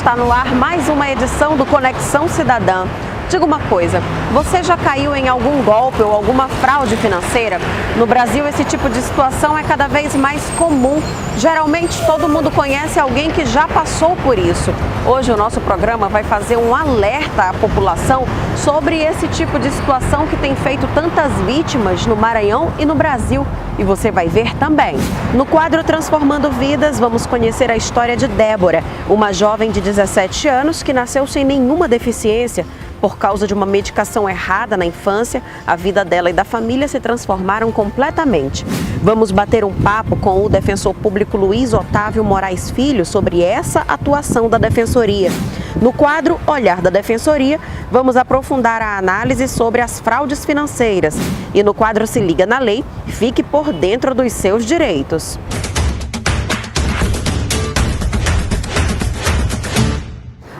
Está no ar mais uma edição do Conexão Cidadã. Diga uma coisa, você já caiu em algum golpe ou alguma fraude financeira? No Brasil, esse tipo de situação é cada vez mais comum. Geralmente, todo mundo conhece alguém que já passou por isso. Hoje, o nosso programa vai fazer um alerta à população sobre esse tipo de situação que tem feito tantas vítimas no Maranhão e no Brasil. E você vai ver também. No quadro Transformando Vidas, vamos conhecer a história de Débora, uma jovem de 17 anos que nasceu sem nenhuma deficiência. Por causa de uma medicação errada na infância, a vida dela e da família se transformaram completamente. Vamos bater um papo com o defensor público Luiz Otávio Moraes Filho sobre essa atuação da Defensoria. No quadro Olhar da Defensoria, vamos aprofundar a análise sobre as fraudes financeiras. E no quadro Se Liga na Lei, fique por dentro dos seus direitos.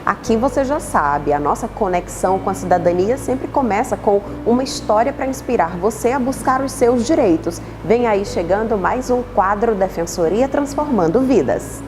Aqui você já sabe, a nossa conexão com a cidadania sempre começa com uma história para inspirar você a buscar os seus direitos. Vem aí chegando mais um quadro Defensoria Transformando Vidas.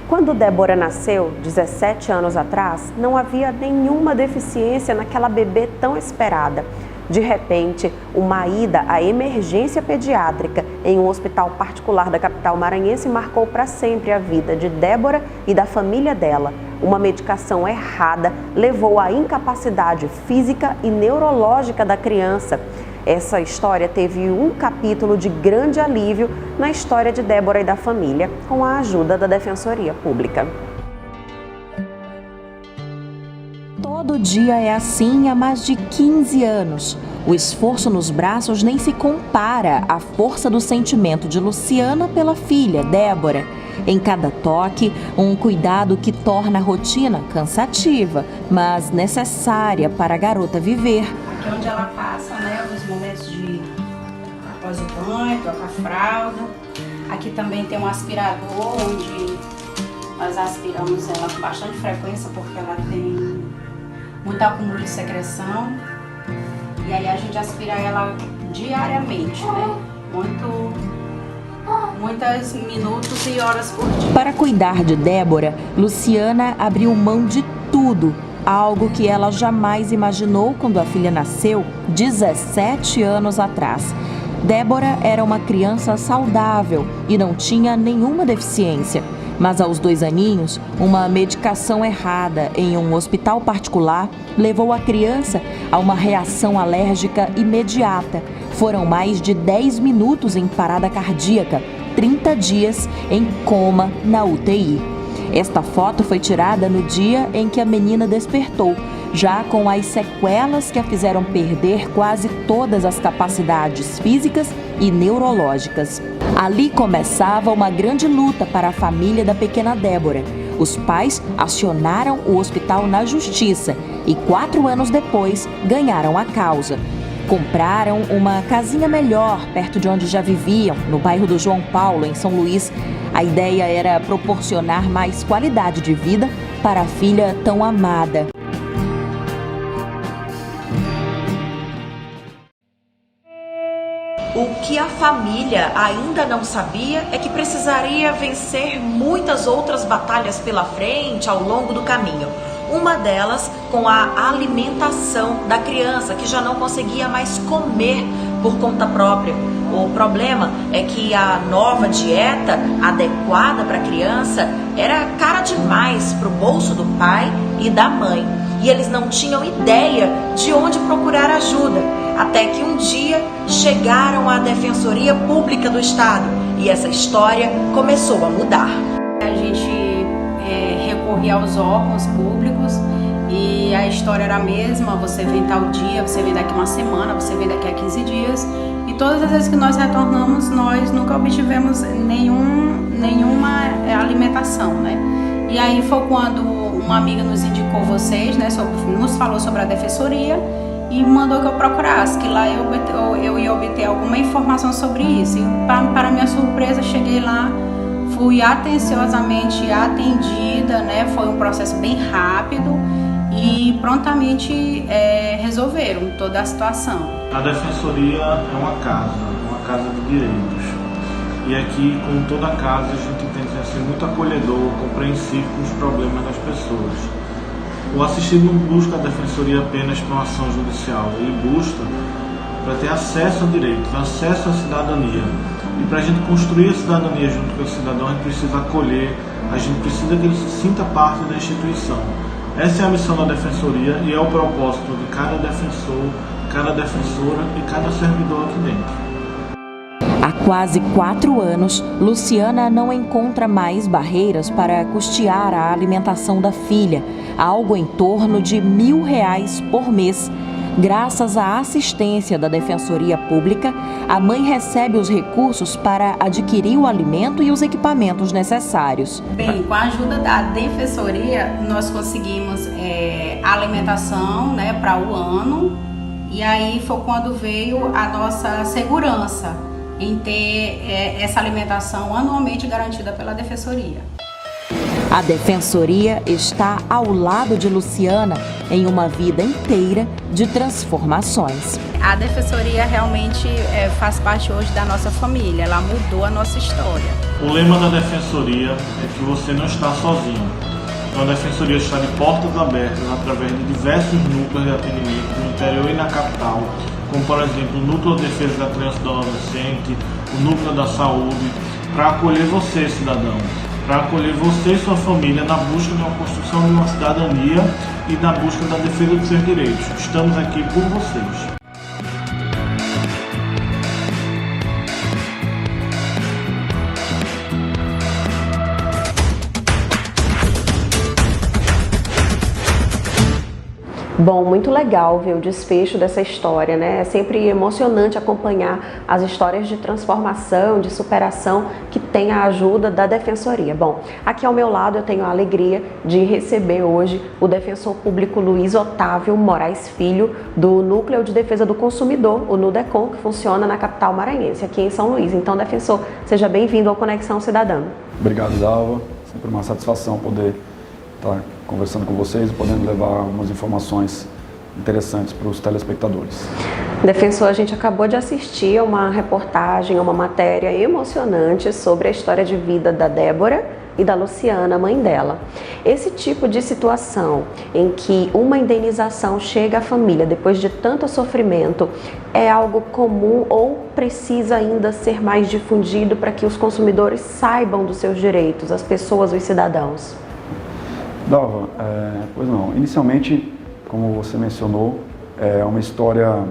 Quando Débora nasceu, 17 anos atrás, não havia nenhuma deficiência naquela bebê tão esperada. De repente, uma ida à emergência pediátrica em um hospital particular da capital maranhense marcou para sempre a vida de Débora e da família dela. Uma medicação errada levou à incapacidade física e neurológica da criança. Essa história teve um capítulo de grande alívio na história de Débora e da família, com a ajuda da Defensoria Pública. Todo dia é assim há mais de 15 anos. O esforço nos braços nem se compara à força do sentimento de Luciana pela filha, Débora. Em cada toque, um cuidado que torna a rotina cansativa, mas necessária para a garota viver. Aqui é onde ela passa, né, os momentos de após o banho, trocar a fralda. Aqui também tem um aspirador, onde nós aspiramos ela com bastante frequência, porque ela tem muito acúmulo de secreção. E aí a gente aspira ela diariamente, né? Muitos minutos e horas por dia. Para cuidar de Débora, Luciana abriu mão de tudo, algo que ela jamais imaginou quando a filha nasceu 17 anos atrás. Débora era uma criança saudável e não tinha nenhuma deficiência. Mas aos 2 aninhos, uma medicação errada em um hospital particular levou a criança a uma reação alérgica imediata. Foram mais de 10 minutos em parada cardíaca, 30 dias em coma na UTI. Esta foto foi tirada no dia em que a menina despertou, já com as sequelas que a fizeram perder quase todas as capacidades físicas e neurológicas. Ali começava uma grande luta para a família da pequena Débora. Os pais acionaram o hospital na justiça e 4 anos depois ganharam a causa. Compraram uma casinha melhor perto de onde já viviam, no bairro do João Paulo, em São Luís. A ideia era proporcionar mais qualidade de vida para a filha tão amada. O que a família ainda não sabia é que precisaria vencer muitas outras batalhas pela frente ao longo do caminho. Uma delas com a alimentação da criança, que já não conseguia mais comer por conta própria. O problema é que a nova dieta adequada para a criança era cara demais para o bolso do pai e da mãe. E eles não tinham ideia de onde procurar ajuda. Até que um dia chegaram à Defensoria Pública do Estado e essa história começou a mudar. A gente recorria aos órgãos públicos e a história era a mesma: você vem tal dia, você vem daqui uma semana, você vem daqui a 15 dias. E todas as vezes que nós retornamos, nós nunca obtivemos nenhuma alimentação, né? E aí foi quando uma amiga nos indicou vocês, né? Nos falou sobre a Defensoria e mandou que eu procurasse, que lá eu ia obter alguma informação sobre isso. E para minha surpresa, cheguei lá, fui atenciosamente atendida, né? Foi um processo bem rápido e prontamente resolveram toda a situação. A Defensoria é uma casa de direitos. E aqui, como toda casa, a gente tenta ser muito acolhedor, compreensivo com os problemas das pessoas. O assistido não busca a Defensoria apenas para uma ação judicial, ele busca para ter acesso a direitos, acesso à cidadania. E para a gente construir a cidadania junto com o cidadão, a gente precisa acolher, a gente precisa que ele se sinta parte da instituição. Essa é a missão da Defensoria e é o propósito de cada defensor, cada defensora e cada servidor aqui dentro. Há quase 4 anos, Luciana não encontra mais barreiras para custear a alimentação da filha, algo em torno de R$1.000 por mês. Graças à assistência da Defensoria Pública, a mãe recebe os recursos para adquirir o alimento e os equipamentos necessários. Bem, com a ajuda da Defensoria, nós conseguimos a alimentação, né, para o ano, e aí foi quando veio a nossa segurança em ter essa alimentação anualmente garantida pela Defensoria. A Defensoria está ao lado de Luciana em uma vida inteira de transformações. A Defensoria realmente faz parte hoje da nossa família, ela mudou a nossa história. O lema da Defensoria é que você não está sozinho. Então a Defensoria está de portas abertas através de diversos núcleos de atendimento no interior e na capital, como por exemplo o Núcleo de Defesa da Criança e do Adolescente, o Núcleo da Saúde, para acolher você, cidadão, para acolher você e sua família na busca de uma construção de uma cidadania e na busca da defesa dos seus direitos. Estamos aqui por vocês. Bom, muito legal ver o desfecho dessa história, né? É sempre emocionante acompanhar as histórias de transformação, de superação que tem a ajuda da Defensoria. Bom, aqui ao meu lado eu tenho a alegria de receber hoje o defensor público Luiz Otávio Moraes Filho, do Núcleo de Defesa do Consumidor, o NUDECON, que funciona na capital maranhense, aqui em São Luís. Então, defensor, seja bem-vindo ao Conexão Cidadã. Obrigado, Dalva. Sempre uma satisfação poder estar conversando com vocês e podendo levar algumas informações interessantes para os telespectadores. Defensor, a gente acabou de assistir a uma reportagem, a uma matéria emocionante sobre a história de vida da Débora e da Luciana, mãe dela. Esse tipo de situação em que uma indenização chega à família depois de tanto sofrimento é algo comum ou precisa ainda ser mais difundido para que os consumidores saibam dos seus direitos, as pessoas, os cidadãos? Dalva, pois não. Inicialmente, como você mencionou, é uma história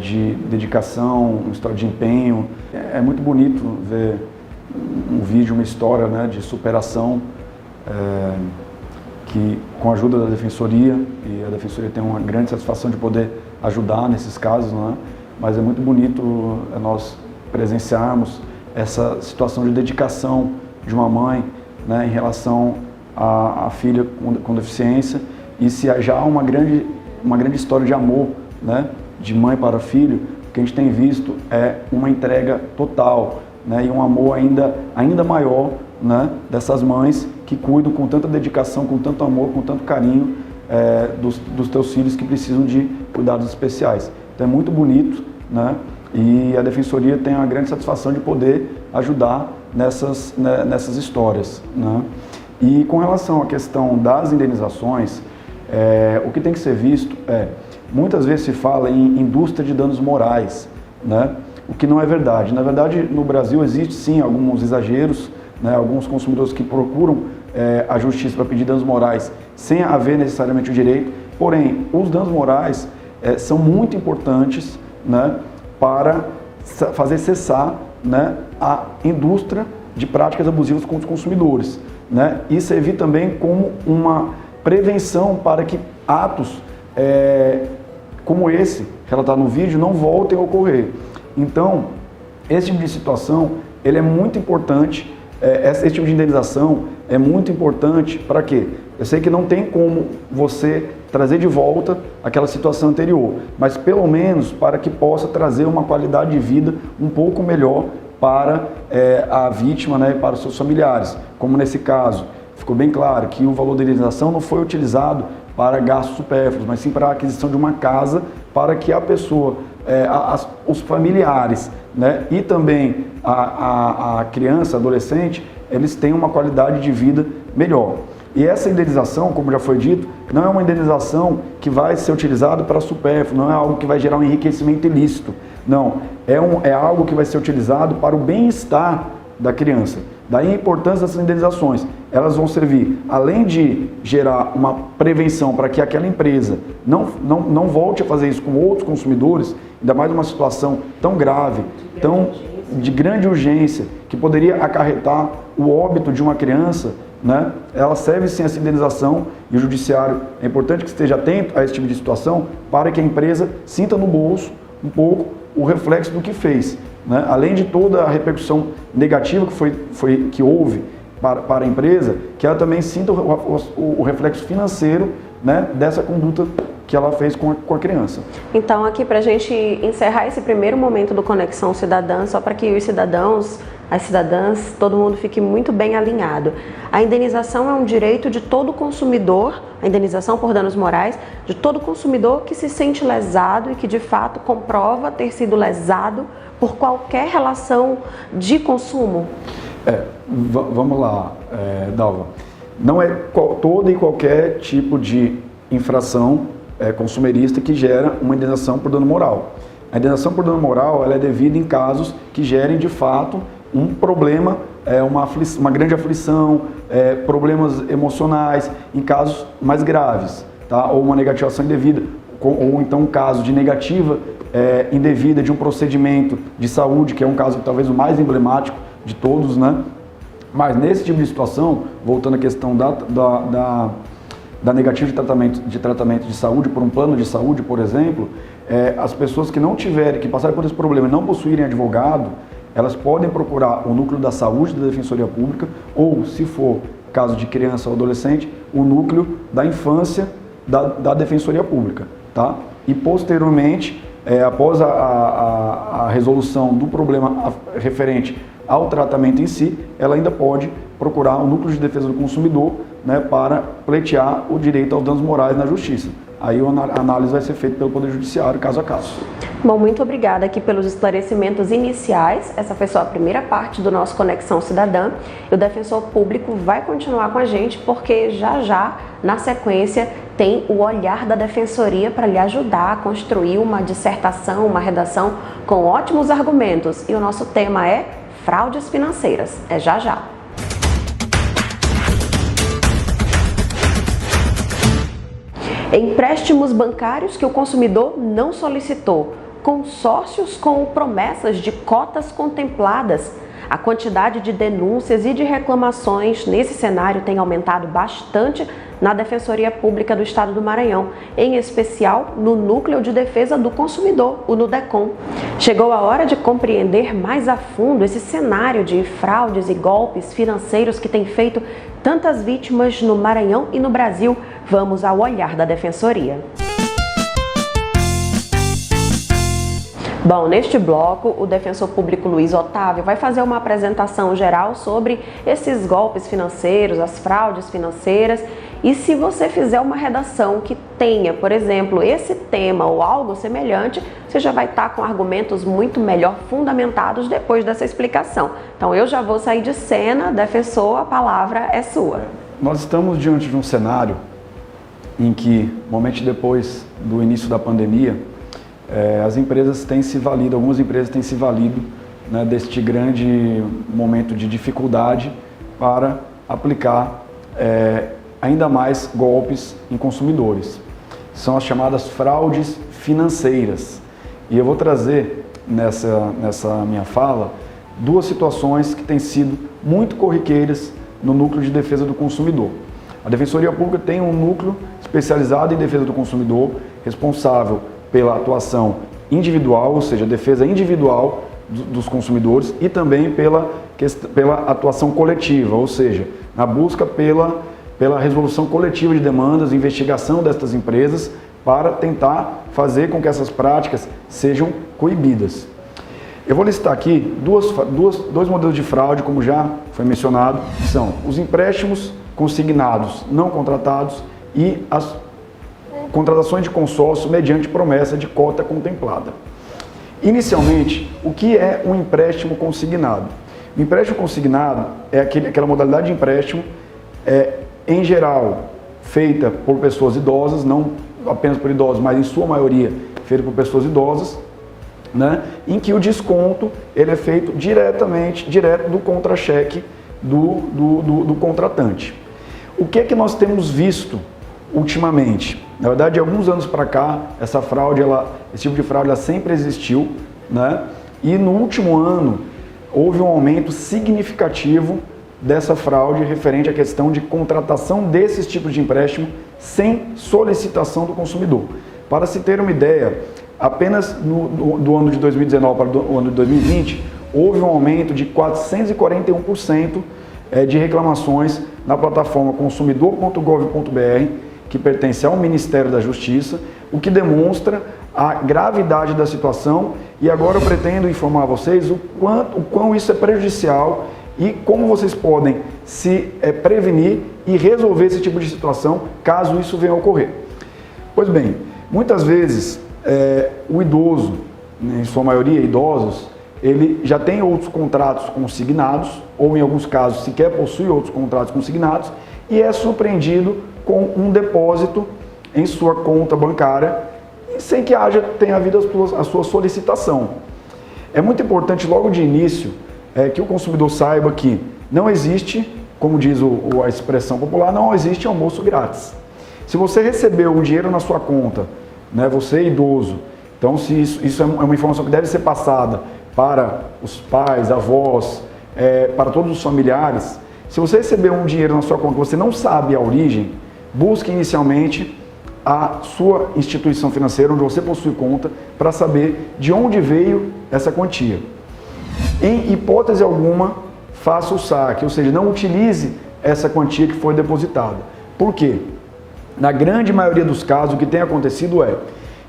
de dedicação, uma história de empenho. É muito bonito ver um vídeo, uma história, né, de superação que, com a ajuda da Defensoria, e a Defensoria tem uma grande satisfação de poder ajudar nesses casos, né, mas é muito bonito nós presenciarmos essa situação de dedicação de uma mãe, né, em relação a filha com deficiência, e se já há uma grande história de amor, né, de mãe para filho, o que a gente tem visto é uma entrega total, né, e um amor ainda maior, né, dessas mães que cuidam com tanta dedicação, com tanto amor, com tanto carinho dos teus filhos que precisam de cuidados especiais. Então é muito bonito, né, e a Defensoria tem a grande satisfação de poder ajudar nessas histórias, né. E com relação à questão das indenizações, o que tem que ser visto muitas vezes se fala em indústria de danos morais, né? O que não é verdade. Na verdade, no Brasil existe sim alguns exageros, né? Alguns consumidores que procuram a justiça para pedir danos morais sem haver necessariamente o direito, porém, os danos morais são muito importantes, né, para fazer cessar, né, a indústria de práticas abusivas com os consumidores, né, e servir também como uma prevenção para que atos como esse, relatado no vídeo, não voltem a ocorrer. Então, esse tipo de situação, ele é muito importante, esse tipo de indenização é muito importante para quê? Eu sei que não tem como você trazer de volta aquela situação anterior, mas pelo menos para que possa trazer uma qualidade de vida um pouco melhor para a vítima, né, e para os seus familiares. Como nesse caso, ficou bem claro que o valor da indenização não foi utilizado para gastos supérfluos, mas sim para a aquisição de uma casa para que a pessoa, os familiares, né, e também a criança, adolescente, eles tenham uma qualidade de vida melhor. E essa indenização, como já foi dito, não é uma indenização que vai ser utilizada para supérfluo, não é algo que vai gerar um enriquecimento ilícito. Não, é algo que vai ser utilizado para o bem-estar da criança. Daí a importância dessas indenizações. Elas vão servir, além de gerar uma prevenção para que aquela empresa não volte a fazer isso com outros consumidores, ainda mais numa situação tão grave, de grande urgência, que poderia acarretar o óbito de uma criança, né? Ela serve sim essa indenização, e o judiciário é importante que esteja atento a esse tipo de situação para que a empresa sinta no bolso um pouco o reflexo do que fez, né? Além de toda a repercussão negativa que houve para a empresa, que ela também sinta o reflexo financeiro, né, dessa conduta que ela fez com a criança. Então, aqui para a gente encerrar esse primeiro momento do Conexão Cidadã, só para que os cidadãos, as cidadãs, todo mundo fique muito bem alinhado. A indenização é um direito de todo consumidor, a indenização por danos morais, de todo consumidor que se sente lesado e que de fato comprova ter sido lesado por qualquer relação de consumo. Vamos lá, Dalva. Não é todo e qualquer tipo de infração consumerista que gera uma indenização por dano moral. A indenização por dano moral ela é devida em casos que gerem de fato um problema, uma grande aflição, problemas emocionais, em casos mais graves, tá? Ou uma negativação indevida, ou então um caso de negativa indevida de um procedimento de saúde, que é um caso talvez o mais emblemático de todos, né? Mas nesse tipo de situação, voltando à questão da negativa de tratamento de saúde por um plano de saúde, por exemplo, as pessoas que passarem por esse problema e não possuírem advogado, elas podem procurar o núcleo da saúde da Defensoria Pública ou, se for caso de criança ou adolescente, o núcleo da infância da Defensoria Pública, tá? E posteriormente, após a resolução do problema referente ao tratamento em si, ela ainda pode procurar o núcleo de defesa do consumidor, né, para pleitear o direito aos danos morais na justiça. Aí a análise vai ser feita pelo Poder Judiciário, caso a caso. Bom, muito obrigada aqui pelos esclarecimentos iniciais. Essa foi só a primeira parte do nosso Conexão Cidadã. E o Defensor Público vai continuar com a gente, porque já, na sequência, tem o olhar da Defensoria para lhe ajudar a construir uma dissertação, uma redação com ótimos argumentos. E o nosso tema é fraudes financeiras. É já. Empréstimos bancários que o consumidor não solicitou, consórcios com promessas de cotas contempladas. A quantidade de denúncias e de reclamações nesse cenário tem aumentado bastante na Defensoria Pública do Estado do Maranhão, em especial no Núcleo de Defesa do Consumidor, o NUDECOM. Chegou a hora de compreender mais a fundo esse cenário de fraudes e golpes financeiros que tem feito tantas vítimas no Maranhão e no Brasil. Vamos ao olhar da Defensoria. Bom, neste bloco, o Defensor Público Luiz Otávio vai fazer uma apresentação geral sobre esses golpes financeiros, as fraudes financeiras. E se você fizer uma redação que tenha, por exemplo, esse tema ou algo semelhante, você já vai estar com argumentos muito melhor fundamentados depois dessa explicação. Então eu já vou sair de cena, defensor, a palavra é sua. Nós estamos diante de um cenário em que, momentos depois do início da pandemia, as empresas têm se valido, algumas empresas têm se valido, né, deste grande momento de dificuldade para aplicar ainda mais golpes em consumidores. São as chamadas fraudes financeiras. E eu vou trazer nessa minha fala duas situações que têm sido muito corriqueiras no Núcleo de Defesa do Consumidor. A Defensoria Pública tem um núcleo especializado em defesa do consumidor, responsável pela atuação individual, ou seja, a defesa individual dos consumidores, e também pela atuação coletiva, ou seja, na busca pela resolução coletiva de demandas, investigação destas empresas, para tentar fazer com que essas práticas sejam coibidas. Eu vou listar aqui dois modelos de fraude, como já foi mencionado, que são os empréstimos consignados não contratados e contratações de consórcio mediante promessa de cota contemplada. Inicialmente, o que é um empréstimo consignado? O empréstimo consignado é aquela modalidade de empréstimo, em geral, feita por pessoas idosas, não apenas por idosos, mas em sua maioria feita por pessoas idosas, né? Em que o desconto ele é feito direto do contra-cheque do contratante. O que é que nós temos visto ultimamente? Na verdade, de alguns anos para cá, esse tipo de fraude ela sempre existiu, né? E no último ano houve um aumento significativo dessa fraude referente à questão de contratação desses tipos de empréstimo sem solicitação do consumidor. Para se ter uma ideia, apenas do ano de 2019 para o ano de 2020, houve um aumento de 441% de reclamações na plataforma consumidor.gov.br, que pertence ao Ministério da Justiça, o que demonstra a gravidade da situação. E agora eu pretendo informar a vocês o quão isso é prejudicial e como vocês podem se prevenir e resolver esse tipo de situação caso isso venha a ocorrer. Pois bem, muitas vezes o idoso, em sua maioria idosos, ele já tem outros contratos consignados, ou em alguns casos sequer possui outros contratos consignados, e é surpreendido com um depósito em sua conta bancária, sem que tenha havido a sua solicitação. É muito importante logo de início que o consumidor saiba que não existe, como diz a expressão popular, não existe almoço grátis. Se você recebeu um dinheiro na sua conta, né, você é idoso, então se isso é uma informação que deve ser passada para os pais, avós, para todos os familiares. Se você recebeu um dinheiro na sua conta, você não sabe a origem, busque inicialmente a sua instituição financeira, onde você possui conta, para saber de onde veio essa quantia. Em hipótese alguma, faça o saque, ou seja, não utilize essa quantia que foi depositada. Por quê? Na grande maioria dos casos, o que tem acontecido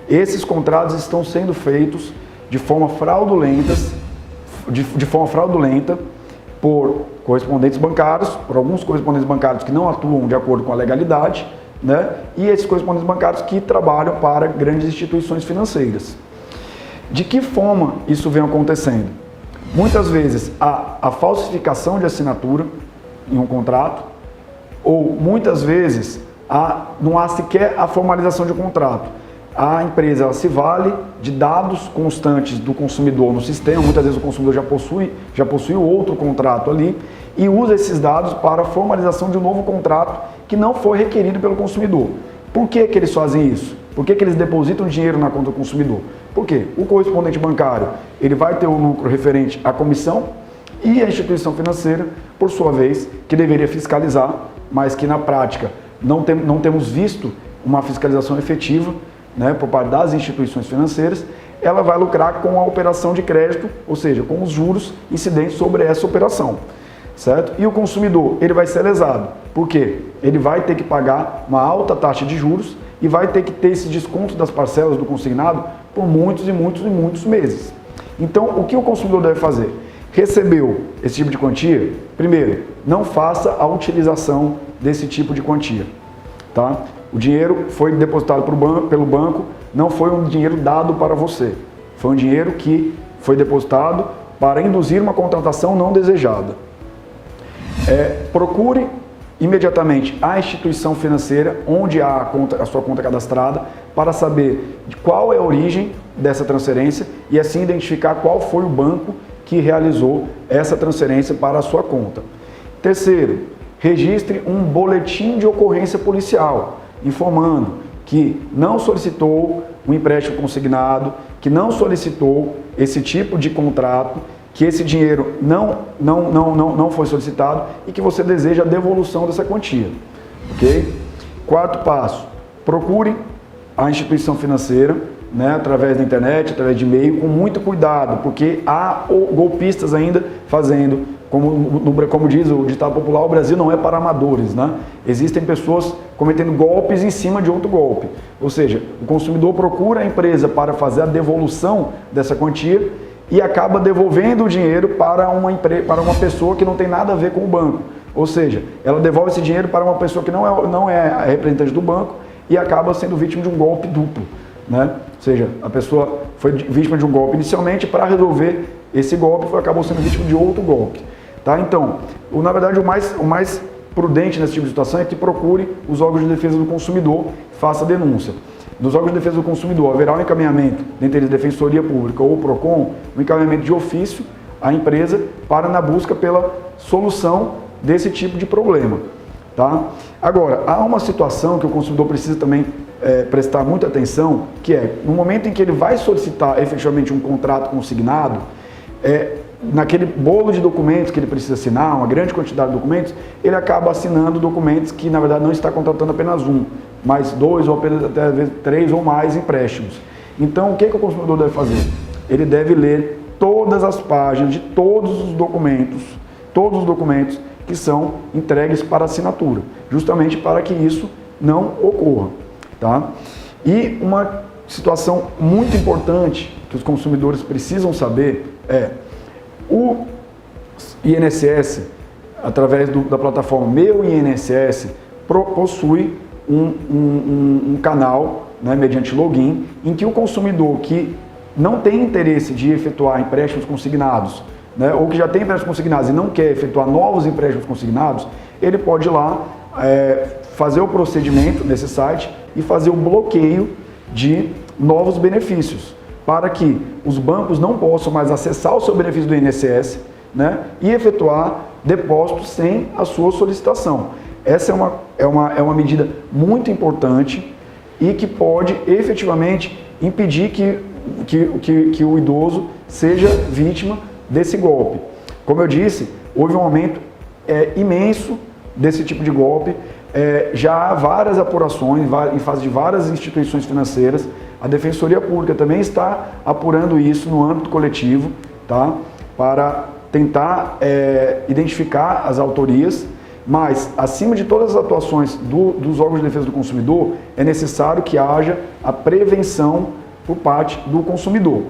esses contratos estão sendo feitos de forma fraudulenta por correspondentes bancários, por alguns correspondentes bancários que não atuam de acordo com a legalidade, né? E esses correspondentes bancários que trabalham para grandes instituições financeiras. De que forma isso vem acontecendo? Muitas vezes a falsificação de assinatura em um contrato, ou muitas vezes não há sequer a formalização de um contrato. A empresa ela se vale de dados constantes do consumidor no sistema, muitas vezes o consumidor já possui outro contrato ali, e usa esses dados para a formalização de um novo contrato que não foi requerido pelo consumidor. Por que eles fazem isso? Por que eles depositam dinheiro na conta do consumidor? Porque o correspondente bancário ele vai ter um lucro referente à comissão e a instituição financeira, por sua vez, que deveria fiscalizar, mas que na prática não temos visto uma fiscalização efetiva, né, por parte das instituições financeiras. Ela vai lucrar com a operação de crédito, ou seja, com os juros incidentes sobre essa operação, certo? E o consumidor, ele vai ser lesado, porque ele vai ter que pagar uma alta taxa de juros e vai ter que ter esse desconto das parcelas do consignado por muitos e muitos e muitos meses. Então, o que o consumidor deve fazer? Recebeu esse tipo de quantia? Primeiro, não faça a utilização desse tipo de quantia, tá? O dinheiro foi depositado pelo banco, não foi um dinheiro dado para você. Foi um dinheiro que foi depositado para induzir uma contratação não desejada. Procure imediatamente a instituição financeira onde há a sua conta cadastrada para saber de qual é a origem dessa transferência e assim identificar qual foi o banco que realizou essa transferência para a sua conta. Terceiro, registre um boletim de ocorrência policial, informando que não solicitou um empréstimo consignado, que não solicitou esse tipo de contrato, que esse dinheiro não foi solicitado e que você deseja a devolução dessa quantia, ok? Quarto passo, procure a instituição financeira, né, através da internet, através de e-mail, com muito cuidado, porque há golpistas ainda fazendo, como diz o ditado popular, o Brasil não é para amadores, né? Existem pessoas cometendo golpes em cima de outro golpe. Ou seja, o consumidor procura a empresa para fazer a devolução dessa quantia e acaba devolvendo o dinheiro para uma pessoa que não tem nada a ver com o banco. Ou seja, ela devolve esse dinheiro para uma pessoa que não é a representante do banco e acaba sendo vítima de um golpe duplo, né? Ou seja, a pessoa foi vítima de um golpe inicialmente, para resolver esse golpe acabou sendo vítima de outro golpe, tá? Então, na verdade, o mais prudente nesse tipo de situação é que procure os órgãos de defesa do consumidor, faça a denúncia. Nos órgãos de defesa do consumidor haverá um encaminhamento, dentre eles Defensoria Pública ou PROCON, um encaminhamento de ofício à empresa para na busca pela solução desse tipo de problema, tá? Agora, há uma situação que o consumidor precisa também prestar muita atenção, que é, no momento em que ele vai solicitar efetivamente um contrato consignado, naquele bolo de documentos que ele precisa assinar, uma grande quantidade de documentos, ele acaba assinando documentos que, na verdade, não está contratando apenas um, mas 2 ou apenas até às vezes 3 ou mais empréstimos. Então, o que o consumidor deve fazer? Ele deve ler todas as páginas de todos os documentos que são entregues para assinatura, justamente para que isso não ocorra, tá? E uma situação muito importante que os consumidores precisam saber é: o INSS, através da plataforma Meu INSS, possui um canal, né, mediante login, em que o consumidor que não tem interesse de efetuar empréstimos consignados, né, ou que já tem empréstimos consignados e não quer efetuar novos empréstimos consignados, ele pode ir lá fazer o procedimento nesse site e fazer o bloqueio de novos benefícios, para que os bancos não possam mais acessar o seu benefício do INSS, né, e efetuar depósitos sem a sua solicitação. Essa é uma medida muito importante e que pode efetivamente impedir que o idoso seja vítima desse golpe. Como eu disse, houve um aumento imenso desse tipo de golpe. Já há várias apurações em fase de várias instituições financeiras. A Defensoria Pública também está apurando isso no âmbito coletivo, tá? Para tentar identificar as autorias, mas acima de todas as atuações dos órgãos de defesa do consumidor, é necessário que haja a prevenção por parte do consumidor.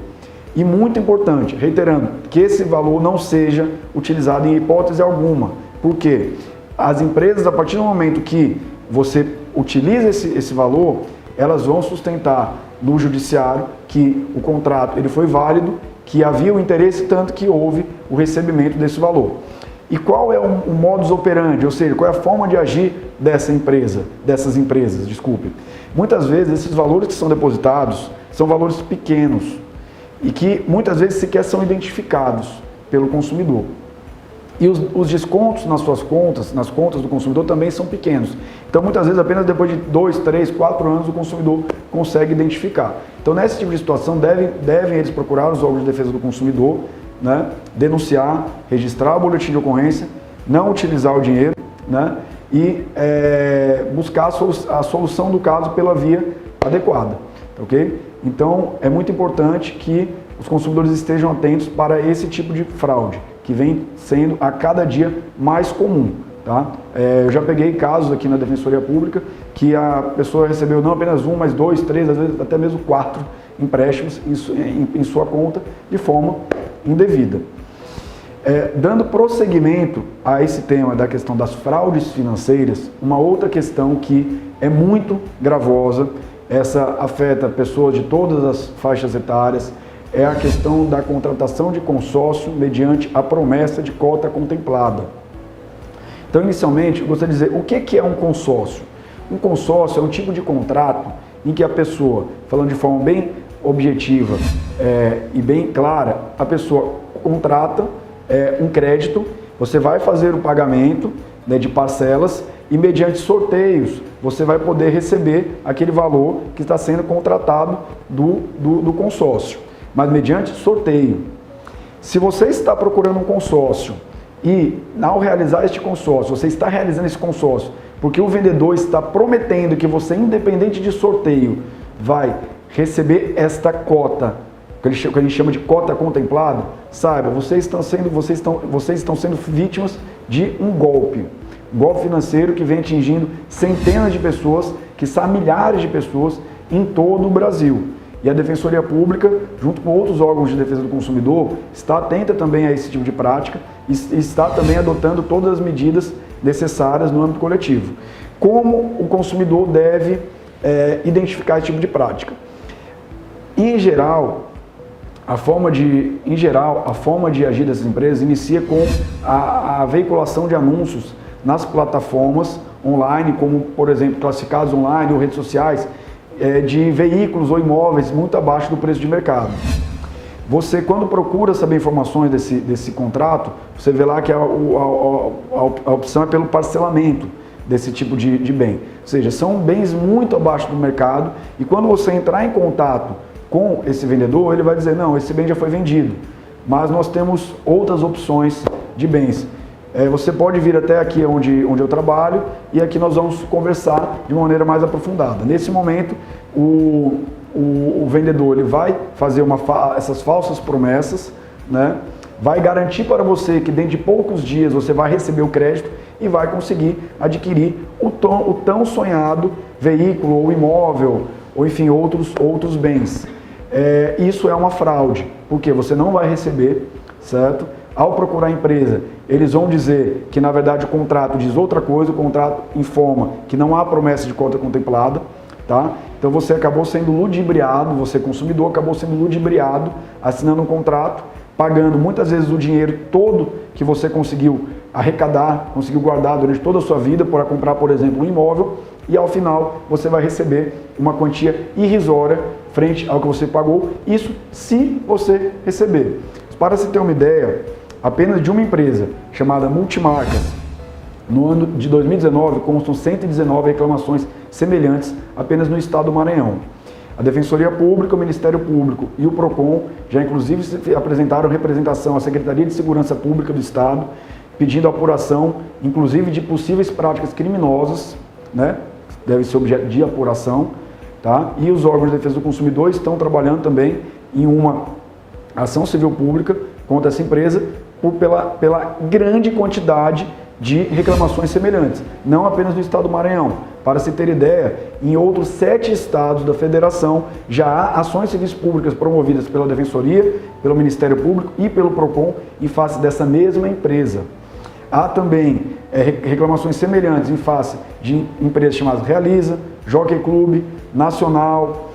E muito importante, reiterando, que esse valor não seja utilizado em hipótese alguma, porque as empresas, a partir do momento que você utiliza esse valor, elas vão sustentar no judiciário que o contrato ele foi válido, que havia o interesse, tanto que houve o recebimento desse valor. E qual é o modus operandi, ou seja, qual é a forma de agir dessas empresas, desculpe. Muitas vezes esses valores que são depositados são valores pequenos e que muitas vezes sequer são identificados pelo consumidor. E os descontos nas suas contas, nas contas do consumidor, também são pequenos. Então, muitas vezes, apenas depois de 2, 3, 4 anos, o consumidor consegue identificar. Então, nesse tipo de situação, devem eles procurar os órgãos de defesa do consumidor, né, denunciar, registrar o boletim de ocorrência, não utilizar o dinheiro, né, e buscar a solução do caso pela via adequada. Ok? Então, é muito importante que os consumidores estejam atentos para esse tipo de fraude, que vem sendo a cada dia mais comum. Tá? Eu já peguei casos aqui na Defensoria Pública que a pessoa recebeu não apenas 1, mas 2, 3, às vezes até mesmo 4 empréstimos em sua conta de forma indevida. Dando prosseguimento a esse tema da questão das fraudes financeiras, uma outra questão que é muito gravosa, essa afeta pessoas de todas as faixas etárias, é a questão da contratação de consórcio mediante a promessa de cota contemplada. Então, inicialmente, eu gostaria de dizer o que é um consórcio. Um consórcio é um tipo de contrato em que a pessoa, falando de forma bem objetiva e bem clara, a pessoa contrata um crédito, você vai fazer o pagamento, né, de parcelas e mediante sorteios você vai poder receber aquele valor que está sendo contratado do consórcio, mas mediante sorteio. Se você está procurando um consórcio e ao realizar este consórcio, você está realizando esse consórcio porque o vendedor está prometendo que você, independente de sorteio, vai receber esta cota, que a gente chama de cota contemplada, saiba, vocês estão sendo vítimas de um golpe financeiro que vem atingindo centenas de pessoas, quiçá milhares de pessoas em todo o Brasil. E a Defensoria Pública, junto com outros órgãos de defesa do consumidor, está atenta também a esse tipo de prática e está também adotando todas as medidas necessárias no âmbito coletivo. Como o consumidor deve identificar esse tipo de prática. Em geral, a forma de agir dessas empresas inicia com a veiculação de anúncios nas plataformas online, como, por exemplo, classificados online ou redes sociais, de veículos ou imóveis muito abaixo do preço de mercado. Você, quando procura saber informações desse contrato, você vê lá que a opção é pelo parcelamento desse tipo de bem. Ou seja, são bens muito abaixo do mercado, e quando você entrar em contato com esse vendedor, ele vai dizer, não, esse bem já foi vendido, mas nós temos outras opções de bens. Você pode vir até aqui onde eu trabalho, e aqui nós vamos conversar de uma maneira mais aprofundada. Nesse momento, o vendedor ele vai fazer essas falsas promessas, né? Vai garantir para você que dentro de poucos dias você vai receber o crédito e vai conseguir adquirir o tão sonhado veículo ou imóvel, ou enfim, outros bens. Isso é uma fraude, porque você não vai receber, certo? Ao procurar a empresa, eles vão dizer que na verdade o contrato diz outra coisa, o contrato informa que não há promessa de cota contemplada, tá? Então você acabou sendo ludibriado, você consumidor acabou sendo ludibriado, assinando um contrato, pagando muitas vezes o dinheiro todo que você conseguiu arrecadar, conseguiu guardar durante toda a sua vida para comprar, por exemplo, um imóvel, e ao final você vai receber uma quantia irrisória frente ao que você pagou, isso se você receber. Para se ter uma ideia, apenas de uma empresa chamada Multimarcas, no ano de 2019, constam 119 reclamações semelhantes apenas no estado do Maranhão. A Defensoria Pública, o Ministério Público e o PROCON já inclusive apresentaram representação à Secretaria de Segurança Pública do Estado, pedindo apuração, inclusive de possíveis práticas criminosas, né? Deve ser objeto de apuração, tá? E os órgãos de defesa do consumidor estão trabalhando também em uma ação civil pública contra essa empresa pela grande quantidade de reclamações semelhantes, não apenas no estado do Maranhão. Para se ter ideia, em outros 7 estados da federação já há ações civis públicas promovidas pela Defensoria, pelo Ministério Público e pelo PROCON em face dessa mesma empresa. Há também reclamações semelhantes em face de empresas chamadas Realiza, Jockey Club, Nacional,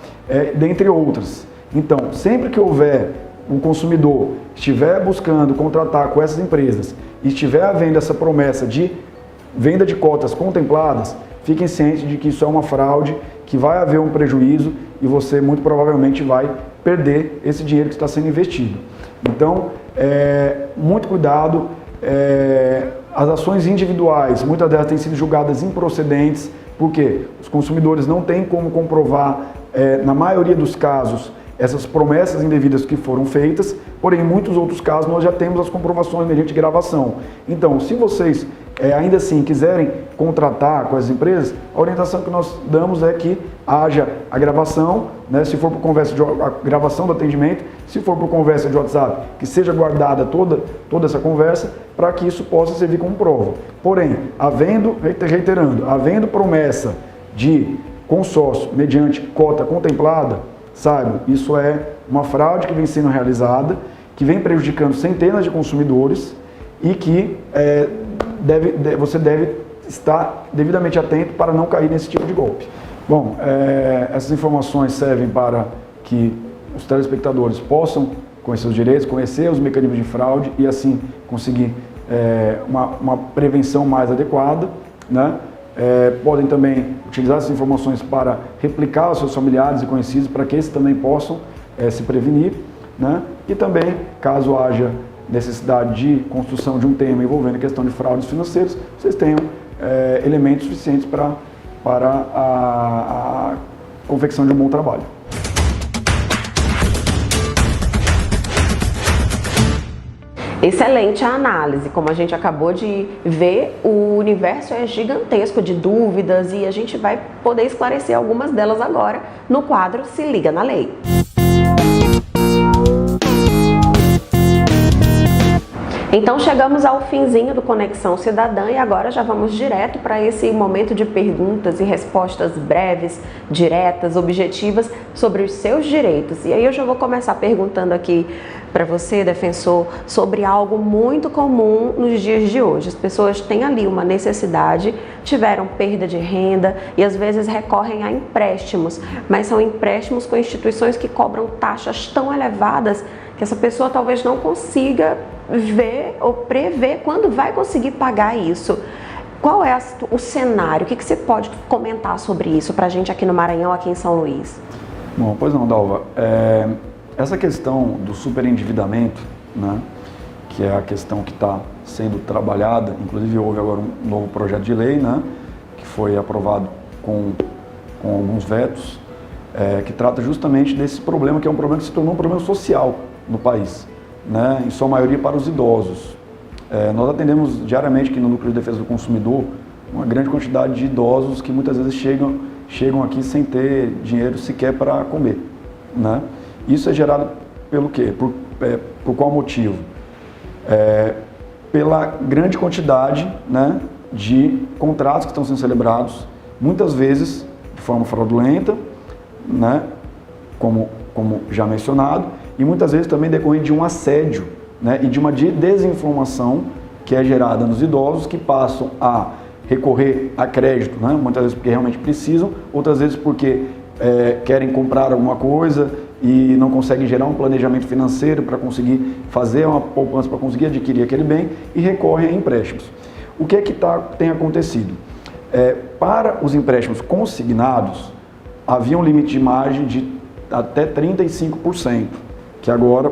dentre outras. Então, sempre que houver um consumidor estiver buscando contratar com essas empresas e estiver havendo essa promessa de venda de cotas contempladas, fiquem cientes de que isso é uma fraude, que vai haver um prejuízo e você muito provavelmente vai perder esse dinheiro que está sendo investido. Então, muito cuidado. As ações individuais, muitas delas têm sido julgadas improcedentes, porque os consumidores não têm como comprovar, na maioria dos casos, essas promessas indevidas que foram feitas, porém em muitos outros casos nós já temos as comprovações mediante gravação. Então, se vocês ainda assim quiserem contratar com as empresas, a orientação que nós damos é que haja a gravação, né? Se for por conversa a gravação do atendimento, se for por conversa de WhatsApp, que seja guardada toda essa conversa, para que isso possa servir como prova. Porém, reiterando, havendo promessa de consórcio mediante cota contemplada, saibam, isso é uma fraude que vem sendo realizada, que vem prejudicando centenas de consumidores e que você deve estar devidamente atento para não cair nesse tipo de golpe. Bom, essas informações servem para que os telespectadores possam conhecer os direitos, conhecer os mecanismos de fraude e assim conseguir uma prevenção mais adequada, né? Podem também utilizar essas informações para replicar aos seus familiares e conhecidos, para que esses também possam se prevenir, né? E também, caso haja necessidade de construção de um tema envolvendo a questão de fraudes financeiras, vocês tenham elementos suficientes para a confecção de um bom trabalho. Excelente a análise, como a gente acabou de ver, o universo é gigantesco de dúvidas e a gente vai poder esclarecer algumas delas agora no quadro Se Liga na Lei. Então chegamos ao finzinho do Conexão Cidadã e agora já vamos direto para esse momento de perguntas e respostas breves, diretas, objetivas sobre os seus direitos. E aí eu já vou começar perguntando aqui para você, defensor, sobre algo muito comum nos dias de hoje. As pessoas têm ali uma necessidade, tiveram perda de renda e às vezes recorrem a empréstimos, mas são empréstimos com instituições que cobram taxas tão elevadas que essa pessoa talvez não consiga ver ou prever quando vai conseguir pagar isso. Qual é o cenário? O que você pode comentar sobre isso para a gente aqui no Maranhão, aqui em São Luís? Bom, pois não, Dalva. Essa questão do superendividamento, né, que é a questão que está sendo trabalhada, inclusive houve agora um novo projeto de lei, né, que foi aprovado com alguns vetos, que trata justamente desse problema, que é um problema que se tornou um problema social no país, né, em sua maioria para os idosos. Nós atendemos diariamente aqui no Núcleo de Defesa do Consumidor uma grande quantidade de idosos que muitas vezes chegam aqui sem ter dinheiro sequer para comer, né? Isso é gerado pelo quê? Por qual motivo? Pela grande quantidade, né, de contratos que estão sendo celebrados, muitas vezes de forma fraudulenta, né, como já mencionado, e muitas vezes também decorrente de um assédio, né, e de uma desinformação que é gerada nos idosos, que passam a recorrer a crédito, né, muitas vezes porque realmente precisam, outras vezes porque querem comprar alguma coisa e não conseguem gerar um planejamento financeiro para conseguir fazer uma poupança, para conseguir adquirir aquele bem, e recorrem a empréstimos. O que é que tem acontecido? Para os empréstimos consignados, havia um limite de margem de até 35%, que agora,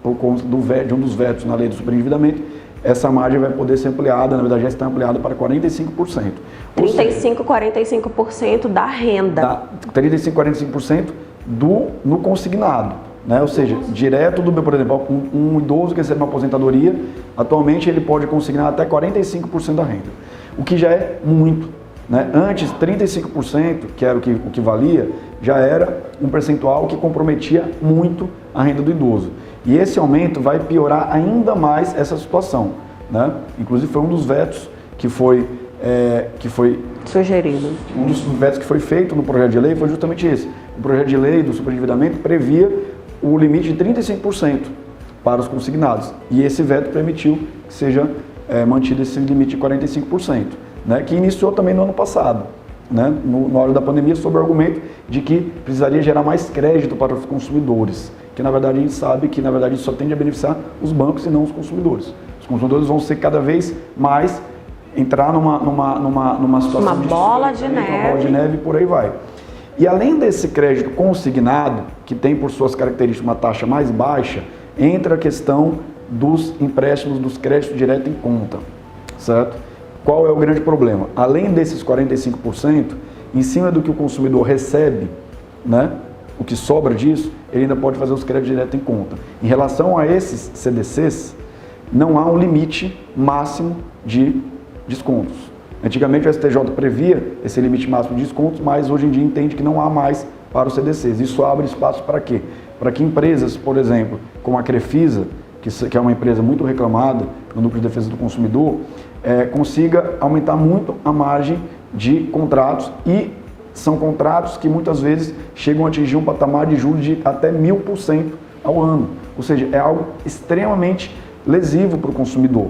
por conta de um dos vetos na lei do superendividamento, essa margem vai poder ser ampliada, na verdade já está ampliada para 45%. 35%, 45% da renda. 35%, 45% no consignado, né? Ou seja, direto do, por exemplo, um idoso que recebe uma aposentadoria, atualmente ele pode consignar até 45% da renda, o que já é muito, né? Antes, 35%, que era o que valia, já era um percentual que comprometia muito a renda do idoso. E esse aumento vai piorar ainda mais essa situação, né? Inclusive foi um dos vetos que foi sugerido. Um dos vetos que foi feito no projeto de lei foi justamente esse. O projeto de lei do superendividamento previa o limite de 35% para os consignados. E esse veto permitiu que seja mantido esse limite de 45%, né? Que iniciou também no ano passado, né? Na hora da pandemia, sob o argumento de que precisaria gerar mais crédito para os consumidores, que na verdade a gente sabe que na verdade isso só tende a beneficiar os bancos e não os consumidores. Os consumidores vão ser cada vez mais entrar numa situação uma bola de neve e por aí vai. E além desse crédito consignado, que tem por suas características uma taxa mais baixa, entra a questão dos empréstimos, dos créditos direto em conta, certo? Qual é o grande problema? Além desses 45%, em cima do que o consumidor recebe, né, o que sobra disso, ele ainda pode fazer os créditos direto em conta. Em relação a esses CDCs, não há um limite máximo de descontos. Antigamente o STJ previa esse limite máximo de descontos, mas hoje em dia entende que não há mais para os CDCs. Isso abre espaço para quê? Para que empresas, por exemplo, como a Crefisa, que é uma empresa muito reclamada no Núcleo de Defesa do Consumidor, consiga aumentar muito a margem de contratos, e são contratos que muitas vezes chegam a atingir um patamar de juros de até 1000% ao ano. Ou seja, é algo extremamente lesivo para o consumidor.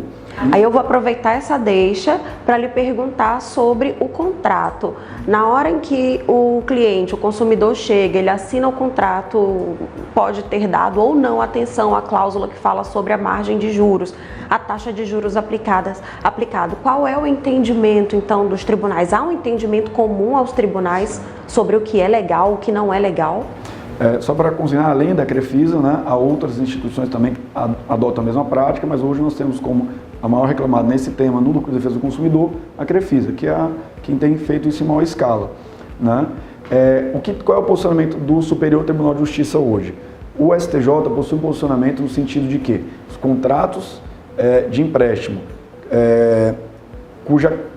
Aí eu vou aproveitar essa deixa para lhe perguntar sobre o contrato. Na hora em que o cliente, o consumidor chega, ele assina o contrato, pode ter dado ou não atenção à cláusula que fala sobre a margem de juros, a taxa de juros aplicado. Qual é o entendimento, então, dos tribunais? Há um entendimento comum aos tribunais sobre o que é legal, o que não é legal? Só para consignar, além da Crefisa, né, há outras instituições também que adotam a mesma prática, mas hoje nós temos como a maior reclamada nesse tema no Núcleo de Defesa do Consumidor, a Crefisa, que é quem tem feito isso em maior escala, né? Qual é o posicionamento do Superior Tribunal de Justiça hoje? O STJ possui um posicionamento no sentido de que os contratos de empréstimo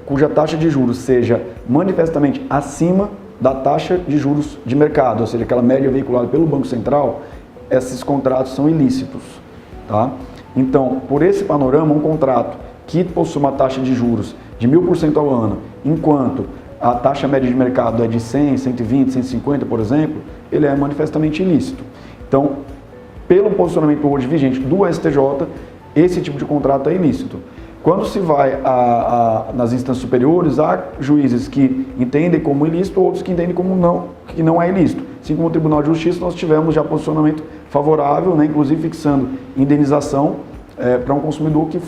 cuja taxa de juros seja manifestamente acima da taxa de juros de mercado, ou seja, aquela média veiculada pelo Banco Central, esses contratos são ilícitos, tá? Então, por esse panorama, um contrato que possui uma taxa de juros de 1000% ao ano, enquanto a taxa média de mercado é de 100, 120, 150, por exemplo, ele é manifestamente ilícito. Então, pelo posicionamento hoje vigente do STJ, esse tipo de contrato é ilícito. Quando se vai nas instâncias superiores, há juízes que entendem como ilícito, outros que entendem como que não é ilícito. Assim como o Tribunal de Justiça, nós tivemos já posicionamento favorável, né, inclusive fixando indenização para um consumidor que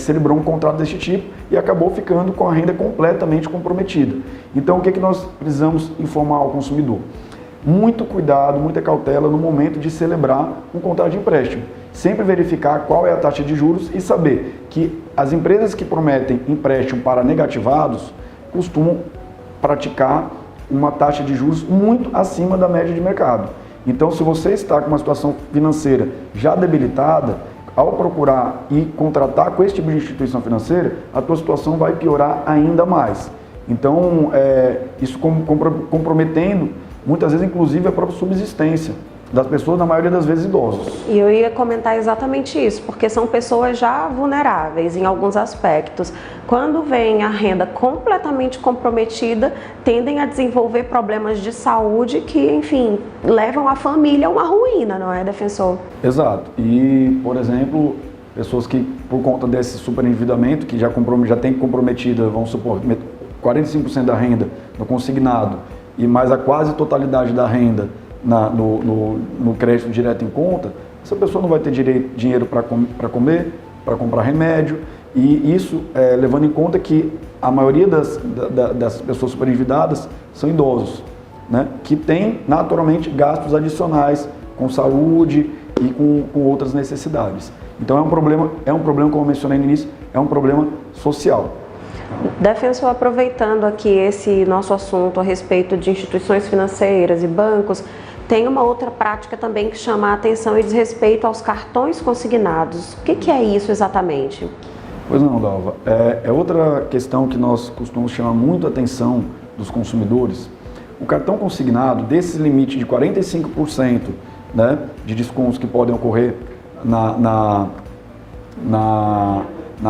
celebrou um contrato desse tipo e acabou ficando com a renda completamente comprometida. Então, o que nós precisamos informar ao consumidor? Muito cuidado, muita cautela no momento de celebrar um contrato de empréstimo. Sempre verificar qual é a taxa de juros e saber que as empresas que prometem empréstimo para negativados costumam praticar uma taxa de juros muito acima da média de mercado. Então, se você está com uma situação financeira já debilitada, ao procurar e contratar com esse tipo de instituição financeira, a tua situação vai piorar ainda mais. Então, isso comprometendo, muitas vezes, inclusive, a própria subsistência das pessoas, na maioria das vezes idosos. E eu ia comentar exatamente isso, porque são pessoas já vulneráveis em alguns aspectos. Quando vem a renda completamente comprometida, tendem a desenvolver problemas de saúde que, enfim, levam a família a uma ruína, não é, defensor? Exato. E, por exemplo, pessoas que, por conta desse superendividamento, que já tem comprometida, vamos supor, 45% da renda no consignado e mais a quase totalidade da renda no crédito direto em conta, essa pessoa não vai ter dinheiro para comer, para comprar remédio, e isso levando em conta que a maioria das pessoas superendividadas são idosos, né, que têm naturalmente gastos adicionais com saúde e com outras necessidades. Então é um problema, como eu mencionei no início, é um problema social. Defensor, aproveitando aqui esse nosso assunto a respeito de instituições financeiras e bancos, tem uma outra prática também que chama a atenção e diz respeito aos cartões consignados. O que é isso exatamente? Pois não, Dalva. É outra questão que nós costumamos chamar muito a atenção dos consumidores. O cartão consignado, desse limite de 45%, né, de descontos que podem ocorrer na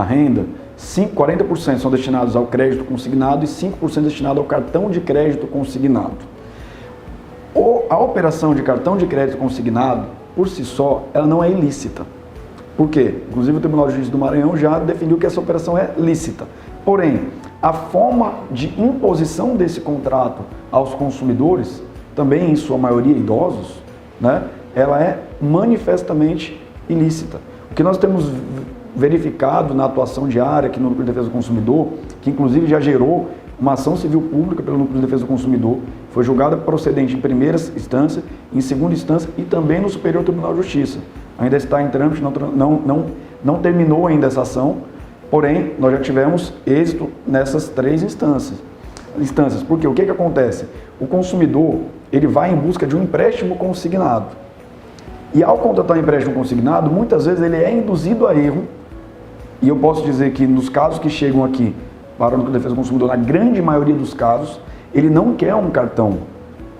renda, 40% são destinados ao crédito consignado e 5% destinados ao cartão de crédito consignado. A operação de cartão de crédito consignado, por si só, ela não é ilícita. Por quê? Inclusive o Tribunal de Justiça do Maranhão já definiu que essa operação é lícita. Porém, a forma de imposição desse contrato aos consumidores, também em sua maioria idosos, né, ela é manifestamente ilícita. O que nós temos verificado na atuação diária aqui no Núcleo de Defesa do Consumidor, que inclusive já gerou uma ação civil pública pelo Núcleo de Defesa do Consumidor, foi julgada procedente em primeira instância, em segunda instância e também no Superior Tribunal de Justiça. Ainda está em trâmite, não terminou ainda essa ação, porém nós já tivemos êxito nessas 3 instâncias. Porque o que acontece? O consumidor, ele vai em busca de um empréstimo consignado. E ao contratar um empréstimo consignado, muitas vezes ele é induzido a erro, e eu posso dizer que nos casos que chegam aqui para o Núcleo de Defesa do Consumidor, na grande maioria dos casos, ele não quer um cartão,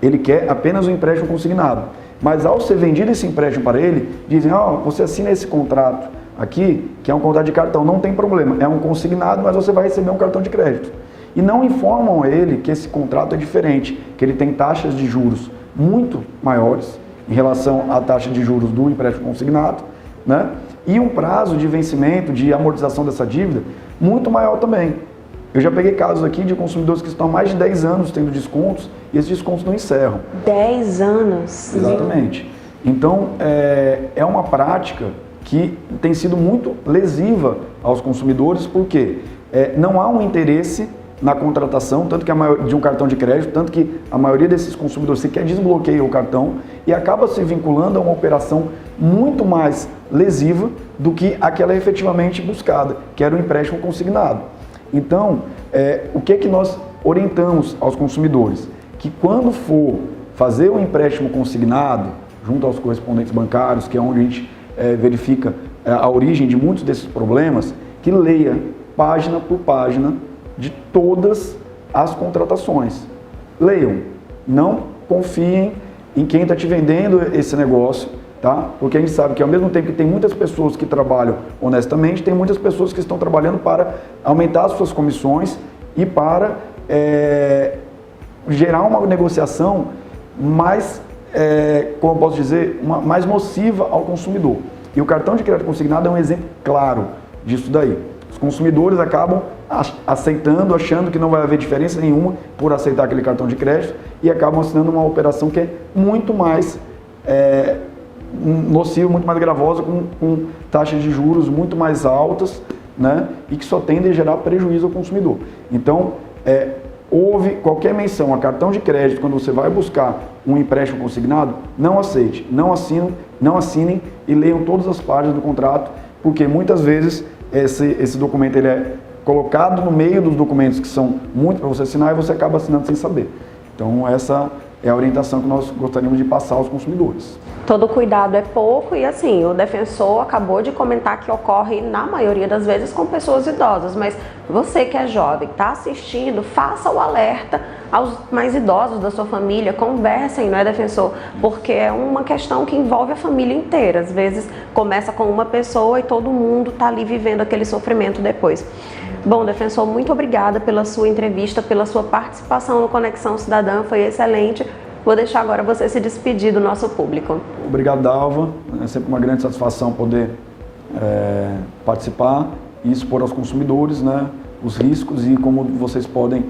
ele quer apenas um empréstimo consignado. Mas ao ser vendido esse empréstimo para ele, dizem, você assina esse contrato aqui, que é um contrato de cartão, não tem problema, é um consignado, mas você vai receber um cartão de crédito. E não informam a ele que esse contrato é diferente, que ele tem taxas de juros muito maiores em relação à taxa de juros do empréstimo consignado, né? E um prazo de vencimento, de amortização dessa dívida, muito maior também. Eu já peguei casos aqui de consumidores que estão há mais de 10 anos tendo descontos e esses descontos não encerram. 10 anos? Exatamente. Então, é uma prática que tem sido muito lesiva aos consumidores, porque não há um interesse na contratação de um cartão de crédito, tanto que a maioria desses consumidores sequer desbloqueia o cartão e acaba se vinculando a uma operação muito mais lesiva do que aquela efetivamente buscada, que era o empréstimo consignado. Então, o que nós orientamos aos consumidores? Que quando for fazer o empréstimo consignado, junto aos correspondentes bancários, que é onde a gente verifica a origem de muitos desses problemas, que leia página por página de todas as contratações. Leiam, não confiem em quem está te vendendo esse negócio, tá? Porque a gente sabe que ao mesmo tempo que tem muitas pessoas que trabalham honestamente, tem muitas pessoas que estão trabalhando para aumentar as suas comissões e para gerar uma negociação mais, como eu posso dizer, mais nociva ao consumidor. E o cartão de crédito consignado é um exemplo claro disso daí. Os consumidores acabam aceitando, achando que não vai haver diferença nenhuma por aceitar aquele cartão de crédito e acabam assinando uma operação que é muito mais nociva, muito mais gravosa, com taxas de juros muito mais altas, né? E que só tendem a gerar prejuízo ao consumidor. Então, houve qualquer menção a cartão de crédito quando você vai buscar um empréstimo consignado, não aceite, não assinem e leiam todas as páginas do contrato, porque muitas vezes esse documento ele é colocado no meio dos documentos que são muito para você assinar e você acaba assinando sem saber. Então essa é a orientação que nós gostaríamos de passar aos consumidores. Todo cuidado é pouco e assim, o defensor acabou de comentar que ocorre na maioria das vezes com pessoas idosas, mas você que é jovem, está assistindo, faça o alerta aos mais idosos da sua família, conversem, não é, defensor? Porque é uma questão que envolve a família inteira, às vezes começa com uma pessoa e todo mundo está ali vivendo aquele sofrimento depois. Bom, defensor, muito obrigada pela sua entrevista, pela sua participação no Conexão Cidadã, foi excelente. Vou deixar agora você se despedir do nosso público. Obrigado, Dalva. É sempre uma grande satisfação poder participar e expor aos consumidores, né, os riscos e como vocês podem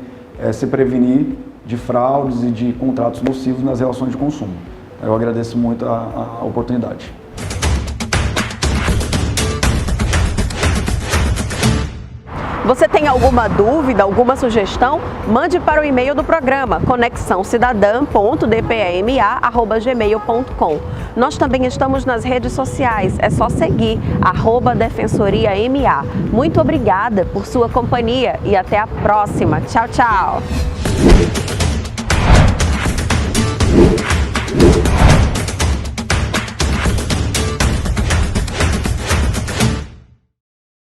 se prevenir de fraudes e de contratos nocivos nas relações de consumo. Eu agradeço muito a oportunidade. Você tem alguma dúvida, alguma sugestão? Mande para o e-mail do programa conexãocidadã.dpema@gmail.com. Nós também estamos nas redes sociais, é só seguir @defensoriama. Muito obrigada por sua companhia e até a próxima. Tchau, tchau!